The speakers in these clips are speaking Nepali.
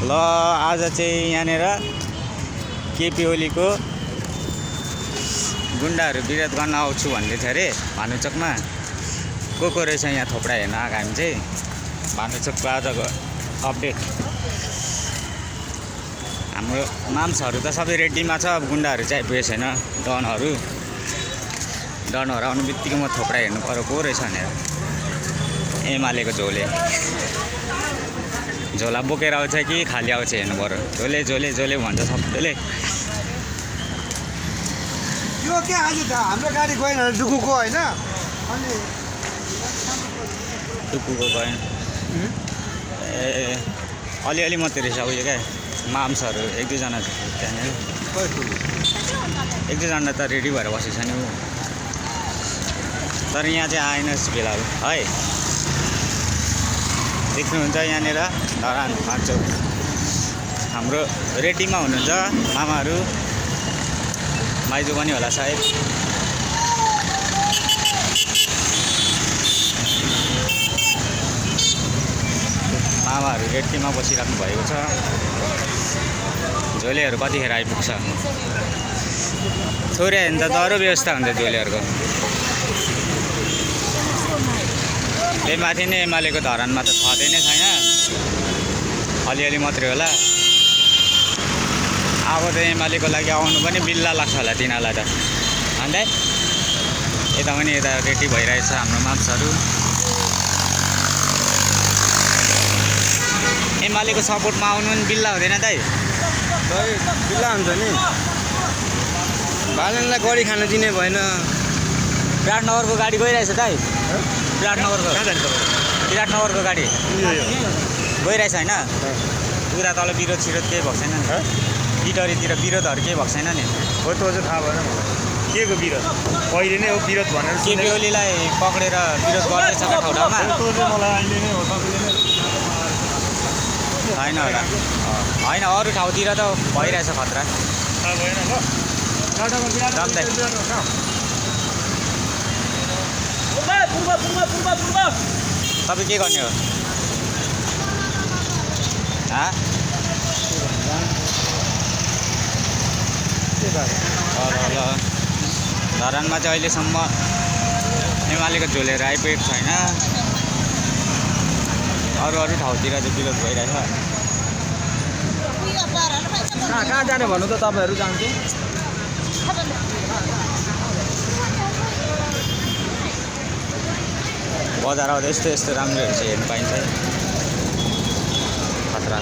ल आज चाहिँ यहाँनिर केपी ओलीको गुन्डाहरू विरोध गर्न आउँछु भन्दै थियो अरे भानुचोकमा। को रहेछ यहाँ थोपडा हेर्न आएको हामी चाहिँ भानुचोकको आजको अपडेट। हाम्रो माम्सहरू त सबै रेडीमा छ, अब गुन्डाहरू चाहिँ आइपुगेको छैन। डनहरू आउनु बित्तिकै म थोपडा हेर्नु पर्यो को रहेछ भनेर। एमालेको झोला बोकेर आउँछ कि खाली आउँछ हेर्नु पर्यो। झोले भन्छ सबैले। यो के आज त हाम्रो गाडी गएन डुकुको हैन, अनि डुकुको गएन। ए अलि मात्रै रहेछ उयो क्या माम्सहरू एक दुईजना छ त्यहाँनिर। एक दुईजना त रेडी भएर बसेको छ नि ऊ, तर यहाँ चाहिँ आएन फिलहाल है। देख्नुहुन्छ यहाँनिर धरान भान्चोक हाम्रो रेडीमा हुनुहुन्छ मामाहरू, माइजू पनि होला सायद। मामाहरू रेडीमा बसिराख्नु भएको छ। झोलेहरू कतिखेर आइपुग्छ? थोरै होइन त दह्रो व्यवस्था हुन्छ झोलेहरूको। त्यही माथि नै एमालेको धरानमा त छँदै नै छैन, अलि मात्रै होला। अब त एमालेको लागि आउनु पनि बिल्ला लाग्छ होला तिनीहरूलाई त। अन्त यता पनि यता रेडी भइरहेछ हाम्रो मान्छेहरू। एमालेको सपोर्टमा आउनु पनि बिल्ला हुँदैन दाइ? बिल्ला हुन्छ नि। बालनलाई गडी खान दिने भएन। विराटनगरको गाडी गइरहेछ दाइ? विराटनगरको गाडी गइरहेछ होइन? पुरा तल विरोध सिरोध केही भएको छैन नि? इटरीतिर विरोधहरू केही भएको छैन नि? हो त्यो चाहिँ थाहा भएन मलाई के को विरोध। पहिले नै हो विरोध भनेर केपी ओलीलाई पक्रेर विरोध गर्दैछ का ठाउँमा? मलाई अहिले नै हो, तपाईँले नै होइन होला, होइन अरू ठाउँतिर त भइरहेछ खतरा। थाहा भएन ल। तपाईँ के गर्ने हो? ल धरानमा चाहिँ अहिलेसम्म एमालेको झोलेर आइपुगेको छैन। अरू ठाउँतिर चाहिँ विरोध भइरहेछ। कहाँ जाने भन्नु त तपाईँहरू जान्छु। बजार आउँदा यस्तो राम्रोहरू चाहिँ हेर्नु पाइन्छ। खतरा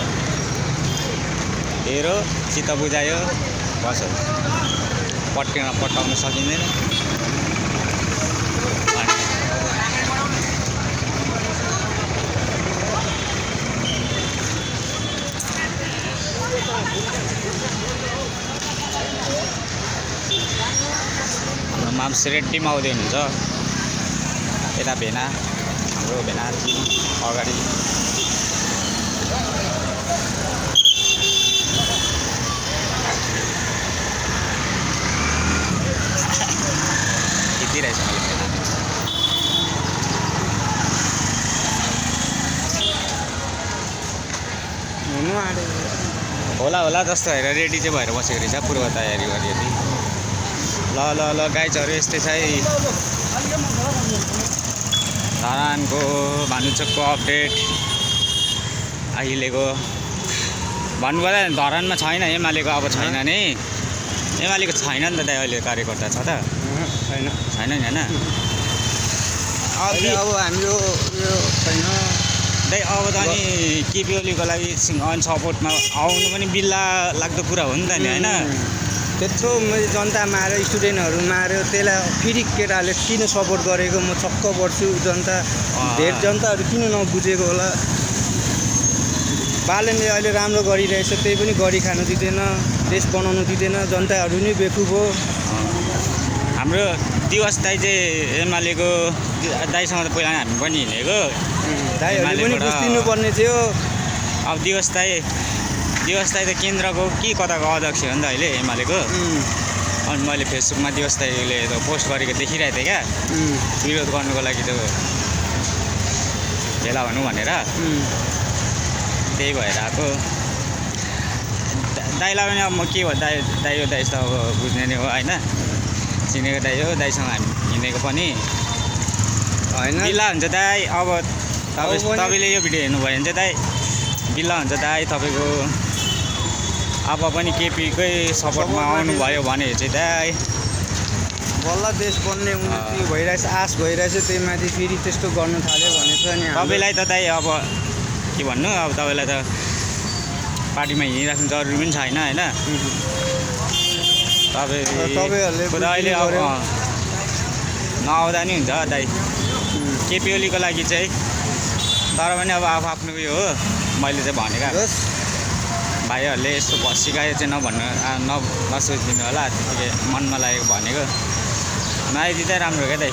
हेरो चित्त बुझायो बस, पट्टाउन सकिँदैन। हाम्रो माम्स रेडीमा आउँदै हुनुहुन्छ। यता भेना, हाम्रो भेना अगाडि। खिचिरहेछ मैले भेना। हुनु आँटे होला जस्तो हेरेर रेडी चाहिँ भएर बसेको रहेछ, पूर्व तयारी गरियो। ल गाइजहरू यस्तै छ है धरानको भानुचोकको अपडेट अहिलेको। भन्नुपर्दा धरानमा छैन एमालेको, अब छैन नि एमालेको, छैन नि त दाइ अहिले कार्यकर्ता छ त? छैन नि होइन? अब हाम्रो उयो छैन दाइ। अब त अनि केपी ओलीको लागि सपोर्टमा आउनु पनि बिल्ला लाग्दो कुरा हो नि त नि होइन? त्यत्रो मैले जनता मार्यो, स्टुडेन्टहरू मार्यो, त्यसलाई फेरि केटाहरूले किन सपोर्ट गरेको म छक्क पर्छु। जनता धेर जनताहरू किन नबुझेको होला। बालनले अहिले राम्रो गरिरहेछ, त्यही पनि गरी खान दिँदैन, देश बनाउनु दिँदैन, जनताहरू नै बेकुफ हो। हाम्रो दिवस दाइ चाहिँ एमालेको दाइसँग त पहिला हामी पनि हिँडेको, दाइहरूले पनि बुझिदिनु पर्ने थियो। अब दिवस दाइ त केन्द्रको कि कताको अध्यक्ष हो नि त अहिले एमालेको। अनि मैले फेसबुकमा दिवस दाइले त पोस्ट गरेको देखिरहेको थिएँ क्या, विरोध गर्नुको लागि त भेला भनौँ भनेर। त्यही भएर आएको। दाइलाई पनि अब म के भयो दाइ हो दाइ यस्तो अब बुझ्ने नै हो होइन चिनेको दाइ हो दाइसँग हामी हिँडेको पनि होइन बिल्ला हुन्छ दाइ अब पनि- तपाईँले यो भिडियो हेर्नुभयो भने चाहिँ दाइ बिल्ला हुन्छ दाइ तपाईँको अब पनि केपीकै सपोर्टमा आउनुभयो भने चाहिँ दाइ बल्ल देश बन्ने उन्नति भइरहेछ आश भइरहेछ त्यही माथि फेरि त्यस्तो गर्नु थाल्यो भने चाहिँ नि तपाईँलाई त दाइ अब के भन्नु अब तपाईँलाई त पार्टीमा हिँडिराख्नु जरुरी पनि छैन होइन तपाईँहरूले तपाईँ अहिले अब बुझ्नु पर्यो। नआउँदा नि हुन्छ दाइ केपी ओलीको लागि चाहिँ तर पनि अब आफ्नो उयो हो मैले चाहिँ भनेको जस भाइहरूले यस्तो सिकायो चाहिँ नभन्नु नसोचिदिनु होला त्यतिकै मनमा लागेको भनेको नआइदिँदै राम्रो क्या दाइ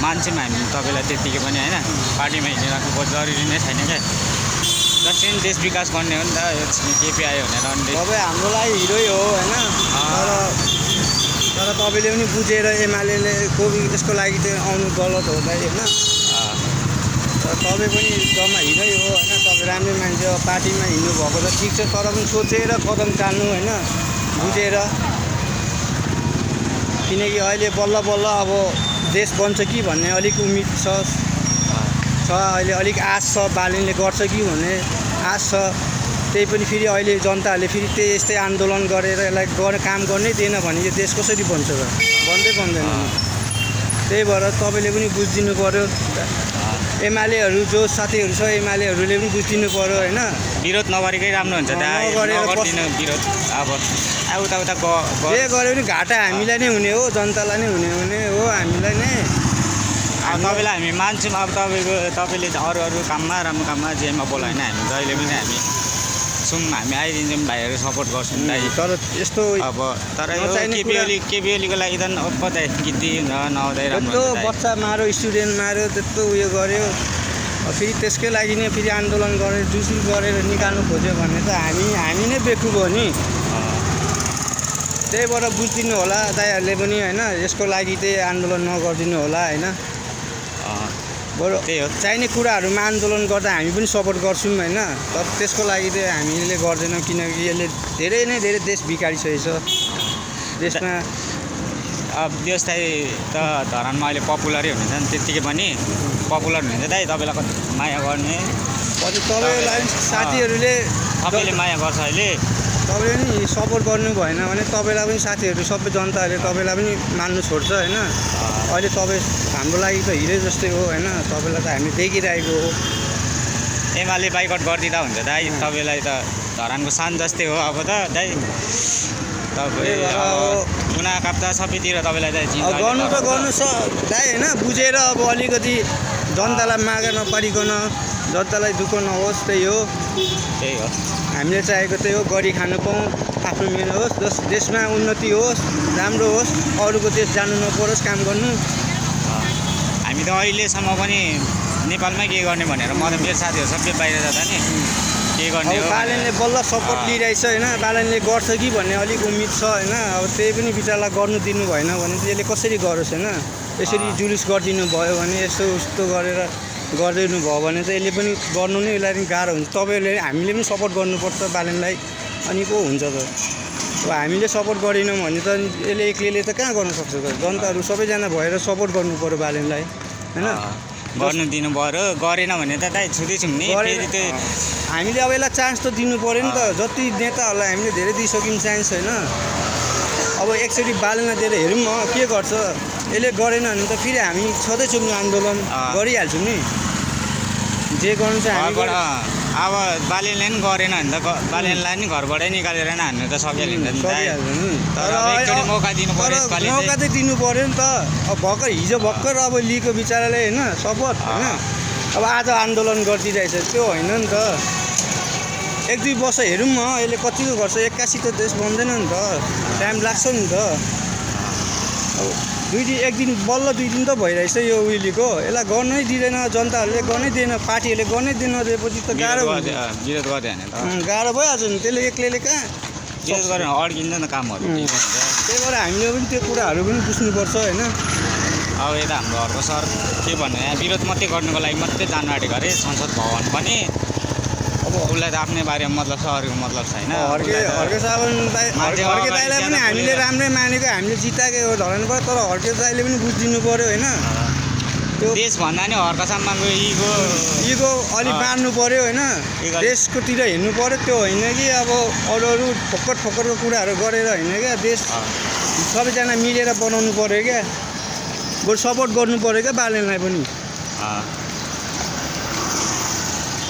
मान्छौँ हामी तपाईँलाई त्यत्तिकै पनि होइन पार्टीमा हिँडिराख्नु जरुरी नै छैन क्या जसरी पनि देश विकास गर्ने हो नि त यो केपी आयो भनेर अनि तपाईँ हाम्रो लागि हिरै हो होइन तर तपाईँले पनि बुझेर एमाले कोही त्यसको लागि चाहिँ आउनु गलत हो दाइ होइन तर तपाईँ पनि जम्मा हिरै हो होइन तपाईँ राम्रै मान्छे हो पार्टीमा हिँड्नु भएको त ठिक छ तर पनि सोचेर कदम चाल्नु होइन बुझेर किनकि अहिले बल्ल बल्ल अब देश बन्छ कि भन्ने अलिक उम्मिद छ अहिले अलिक आश छ बालेनले गर्छ कि भन्ने आश छ त्यही पनि फेरि अहिले जनताहरूले फेरि त्यही यस्तै आन्दोलन गरेर यसलाई काम गर्नै दिएन भने यो देश कसरी बन्छ र बन्दै बन्दैन त्यही भएर तपाईँले पनि बुझिदिनु पऱ्यो एमालेहरू जो साथीहरू छ एमालेहरूले पनि बुझिदिनु पऱ्यो होइन विरोध नगरेकै राम्रो हुन्छ दाइ नगरेर नगरिदिनु विरोध अब उता जे गरे पनि घाटा हामीलाई नै हुने हो जनतालाई नै हुने हो हामीलाई नै अब तपाईँलाई हामी मान्छौँ अब तपाईँले अरू काममा राम्रो काममा जेमा बोलायो होइन हामी जहिले पनि हामी छौँ हामी आइदिन्छौँ भाइहरू सपोर्ट गर्छौँ दाइ तर यस्तो अब तर नचाहिने केपी ओलीको लागि त कतै गीती नआउँदै राम्रो त्यत्रो हुन्छ दाइ। बच्चा मार्यो स्टुडेन्ट मार्यो त्यत्रो उयो गर्यो फेरि त्यसकै लागि नै फेरि आन्दोलन गरेर जुसुल गरेर निकाल्नु खोज्यो भने त हामी नै बेकुब हो नि त्यही भएर बुझिदिनु होला दाइहरूले पनि होइन यसको लागि चाहिँ आन्दोलन नगरिदिनु होला होइन बरु त्यही हो चाहिने कुराहरूमा आन्दोलन गर्दा हामी पनि सपोर्ट गर्छौँ होइन तर त्यसको लागि चाहिँ हामीले गर्दैनौँ किनकि यसले धेरै देश बिगारिसकेको छ देशमा अब व्यवसाय त धरानमा अहिले पपुलरै हुनुहुन्छ नि त्यत्तिकै पनि पपुलर हुनुहुन्छ दाइ तपाईँलाई कति माया गर्ने पछि तपाईँलाई साथीहरूले सबैले माया गर्छ अहिले तपाईँले पनि सपोर्ट गर्नु भएन भने तपाईँलाई पनि साथीहरू सबै जनताहरूले तपाईँलाई पनि मान्नु छोड्छ होइन अहिले तपाईँ हाम्रो लागि त हिरै जस्तै हो होइन तपाईँलाई त हामी देखिरहेको हो एमाले बाइकट गरिदिँदा हुन्छ दाइ तपाईँलाई त धरानको सान जस्तै हो अब त दाइ तपाईँ गुना काप्ता सबैतिर तपाईँलाई दाइ गर्नु त गर्नु दाइ होइन बुझेर अब अलिकति जनतालाई मागा नपारिकन जनतालाई दुःख नहोस् त्यही हो हामीले चाहेको त्यही हो गरी खानु पाऊँ आफ्नो मेहनत होस् देशमा उन्नति होस् राम्रो होस् अरूको देश जानु नपरोस् काम गर्नु हामी त अहिलेसम्म पनि नेपालमै के गर्ने भनेर म त मेरो साथीहरू सबै बाहिर जाँदा नि के गर्ने अब हो बालेनले बल्ल सपोर्ट लिइरहेछ होइन बालेनले गर्छ कि भन्ने अलिक उम्मिद छ होइन अब त्यही पनि विचारलाई गर्नु दिनु भएन भने चाहिँ यसले कसरी गरोस् होइन यसरी जुलुस गरिदिनु भयो भने यस्तो उस्तो गरेर गरिदिनु भयो भने चाहिँ यसले पनि गर्नु नै यसलाई पनि गाह्रो हुन्छ तपाईँहरूले हामीले पनि सपोर्ट गर्नुपर्छ बालेनलाई अनि पो हुन्छ त अब हामीले सपोर्ट गरेनौँ भने त यसले एक्लैले त कहाँ गर्न सक्छ त जनताहरू सबैजना भएर सपोर्ट गर्नु पऱ्यो बालेनलाई होइन गर्नु दिनु पऱ्यो गरेन भने त दाइ छुँदैछौँ नि फेरि त्यो हामीले अब यसलाई चान्स त दिनु पऱ्यो नि त जति नेताहरूलाई हामीले धेरै दिइसक्यौँ चान्स होइन अब एकचोटि बालेनलाई दिएर हेरौँ न के गर्छ यसले गरेन भने त फेरि हामी छँदैछौँ नि आन्दोलन गरिहाल्छौँ नि जे गर्नु चाहिँ हामी अब बालेनले पनि गरेन भने त बालेनलाई नि घरबाटै निकालेर नै हान्नु त सकिहाल्यो नि त सकिहाल्छ नि तर एकचोटि मौका दिनु पऱ्यो यसपालि मौका चाहिँ दिनु पऱ्यो नि त अब भर्खर हिजो भर्खर अब लिएको बिचराले होइन सपोर्ट होइन अब आज आन्दोलन गरिदिइरहेछ त्यो होइन नि त एक दुई वर्ष हेरौँ न यसले कतिको गर्छ 81 त देश बन्दैन नि त टाइम लाग्छ नि त अब एक दिन बल्ल 2 दिन त भइरहेछ यो उहिलेको यसलाई गर्नै दिँदैन जनताहरूले गर्नै दिएन पार्टीहरूले गर्नै दिएन दिएपछि त गाह्रो हुन्छ विरोध गर्दै भने त गाह्रो भइहाल्छ नि त्यसले एक्लैले कहाँ विरोध गरेर अड्किन्छ नि कामहरू त्यही भएर हामीले पनि त्यो कुराहरू पनि बुझ्नुपर्छ होइन अब यता हाम्रो घरको सर के भन्नु यहाँ विरोध मात्रै गर्नुको लागि मात्रै जानु आँटेको अरे संसद भवन पनि अब उसलाई त आफ्नै बारेमा मतलब छ, अरूको मतलब छैन। हर्के साबन दाइ हर्के दाइलाई पनि हामीले राम्रै मानेको, हामीले जिताएको हो धरान भयो, तर हर्के दाइले पनि बुझिदिनु पऱ्यो होइन। त्यो देश भन्दा नि हर्क सम्मानको इगो अलिक बाँड्नु पऱ्यो होइन, देशकोतिर हेर्नु पऱ्यो। त्यो होइन कि अब अरू फोकटको कुराहरू गरेर होइन क्या, देश सबैजना मिलेर बनाउनु पऱ्यो क्या, बरु सपोर्ट गर्नु पऱ्यो क्या बालनलाई पनि।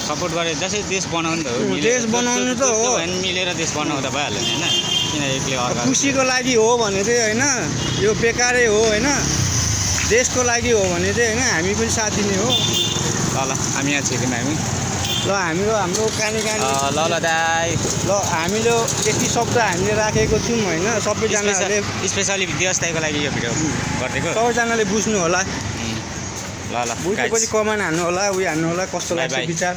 सपोर्ट गरेर जसरी देश बनाउनु त हो, देश बनाउनु त हो, मिलेर देश बनाउँदा भइहाल्यो नि होइन, किन एक्लै अर्का खुसीको लागि हो भने चाहिँ होइन, यो बेकारै हो होइन, देशको लागि हो भने चाहिँ होइन हामी पनि साथ दिने हो। ल हामी यहाँ छिर्यौँ हामी। ल हाम्रो कानी ल दाइ, ल हामीले यति शब्द हामीले राखेको छौँ होइन, सबैजनाले स्पेसली व्यवस्थाको लागि यो भिडियो गरिदिएको, सबैजनाले बुझ्नु होला। ल बुझेपछि कमान हान्नु होला, उयो हान्नु होला, कस्तो लाग्छ बाई। विचार।